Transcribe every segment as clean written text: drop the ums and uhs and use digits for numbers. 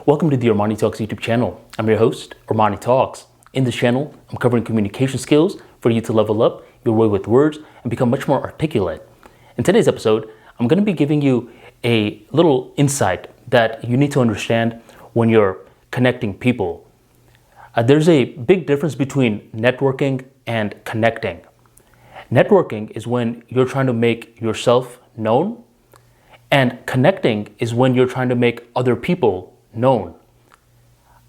Welcome to the Armanitalks YouTube channel. I'm your host, Armani Talks. In this channel, I'm covering communication skills for you to level up your way with words and become much more articulate. In today's episode, I'm going to be giving you a little insight that you need to understand when you're connecting people. There's a big difference between networking and connecting. Networking is when you're trying to make yourself known, and connecting is when you're trying to make other people known.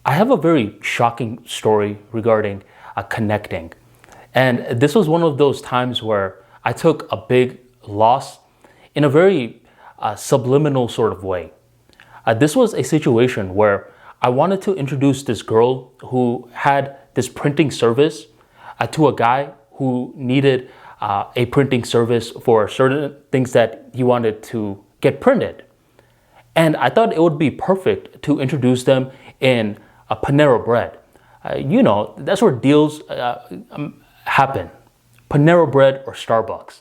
I have a very shocking story regarding connecting. And this was one of those times where I took a big loss in a very subliminal sort of way. This was a situation where I wanted to introduce this girl who had this printing service to a guy who needed a printing service for certain things that he wanted to get printed. And I thought it would be perfect to introduce them in a Panera Bread. That's where deals happen. Panera Bread or Starbucks.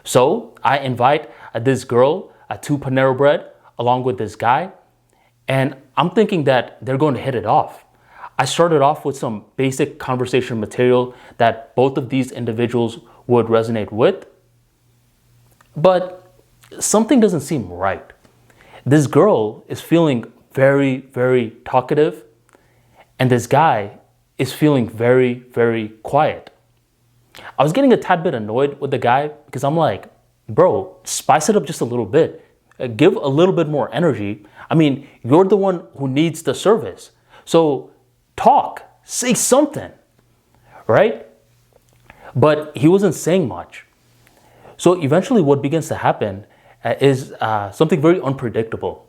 So I invite this girl to Panera Bread along with this guy. And I'm thinking that they're going to hit it off. I started off with some basic conversation material that both of these individuals would resonate with. But something doesn't seem right. This girl is feeling very, very talkative, and this guy is feeling very, very quiet. I was getting a tad bit annoyed with the guy because I'm like, bro, spice it up just a little bit. Give a little bit more energy. I mean, you're the one who needs the service. So talk, say something, right? But he wasn't saying much. So eventually what begins to happen is something very unpredictable.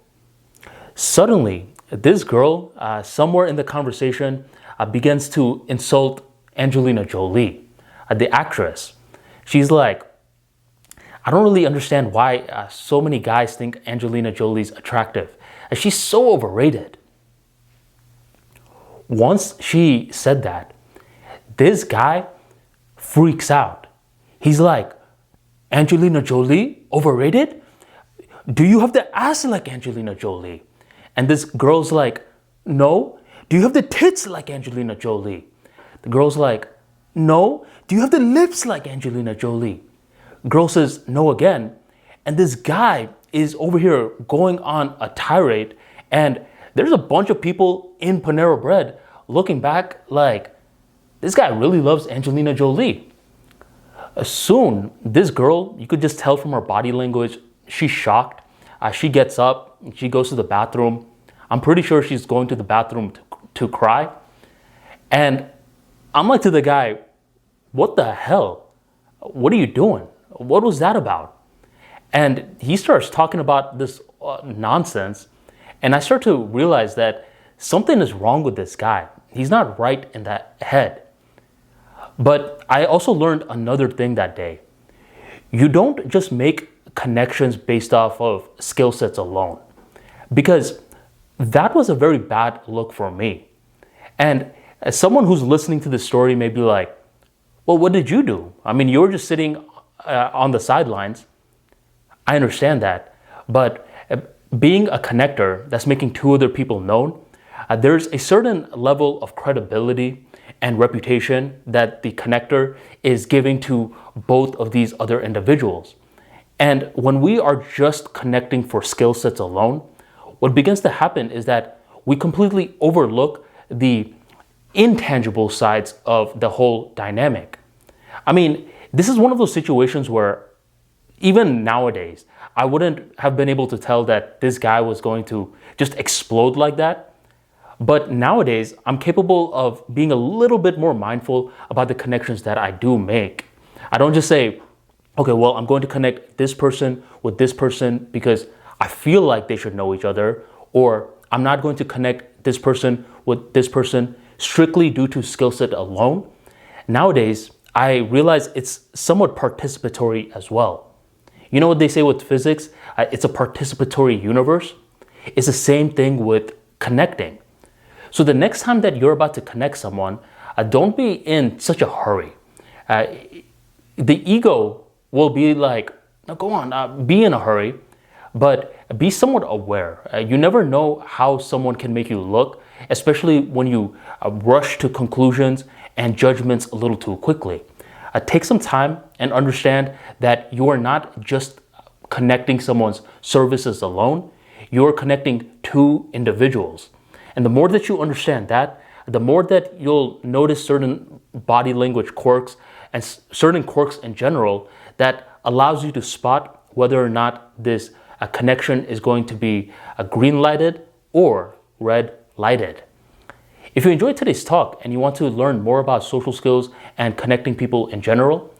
Suddenly, this girl, somewhere in the conversation, begins to insult Angelina Jolie, the actress. She's like, I don't really understand why so many guys think Angelina Jolie's attractive. She's so overrated. Once she said that, this guy freaks out. He's like, Angelina Jolie, overrated? Do you have the ass like Angelina Jolie? And this girl's like, no. Do you have the tits like Angelina Jolie? The girl's like, no. Do you have the lips like Angelina Jolie? Girl says no again. And this guy is over here going on a tirade. And there's a bunch of people in Panera Bread looking back like, this guy really loves Angelina Jolie. Soon, this girl, you could just tell from her body language, she's shocked. She gets up, she goes to the bathroom. I'm pretty sure she's going to the bathroom to cry. And I'm like to the guy, what the hell? What are you doing? What was that about? And he starts talking about this nonsense. And I start to realize that something is wrong with this guy. He's not right in that head. But I also learned another thing that day. You don't just make connections based off of skill sets alone, because that was a very bad look for me. And as someone who's listening to this story may be like, well, what did you do? I mean, you were just sitting on the sidelines. I understand that. But being a connector that's making two other people known, there's a certain level of credibility and reputation that the connector is giving to both of these other individuals. And when we are just connecting for skill sets alone, what begins to happen is that we completely overlook the intangible sides of the whole dynamic. I mean, this is one of those situations where even nowadays, I wouldn't have been able to tell that this guy was going to just explode like that. But nowadays, I'm capable of being a little bit more mindful about the connections that I do make. I don't just say, okay, well, I'm going to connect this person with this person because I feel like they should know each other, or I'm not going to connect this person with this person strictly due to skill set alone. Nowadays, I realize it's somewhat participatory as well. You know what they say with physics? It's a participatory universe. It's the same thing with connecting. So the next time that you're about to connect someone, don't be in such a hurry. The ego will be like, no, go on, be in a hurry. but be somewhat aware. You never know how someone can make you look, especially when you rush to conclusions and judgments a little too quickly. Take some time and understand that you are not just connecting someone's services alone, you're connecting two individuals. And the more that you understand that, the more that you'll notice certain body language quirks and certain quirks in general that allows you to spot whether or not this connection is going to be green lighted or red lighted. If you enjoyed today's talk and you want to learn more about social skills and connecting people in general,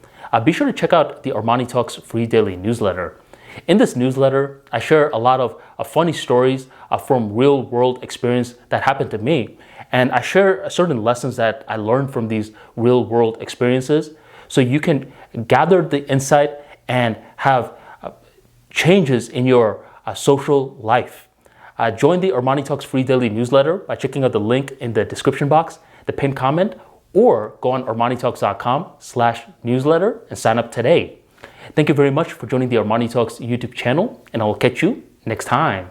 be sure to check out the Armanitalks Free Daily newsletter. In this newsletter, I share a lot of funny stories from real world experience that happened to me. And I share certain lessons that I learned from these real world experiences so you can gather the insight and have changes in your social life. Join the Armanitalks Free Daily newsletter by checking out the link in the description box, the pinned comment, or go on armanitalks.com/newsletter and sign up today. Thank you very much for joining the Armani Talks YouTube channel, and I will catch you next time.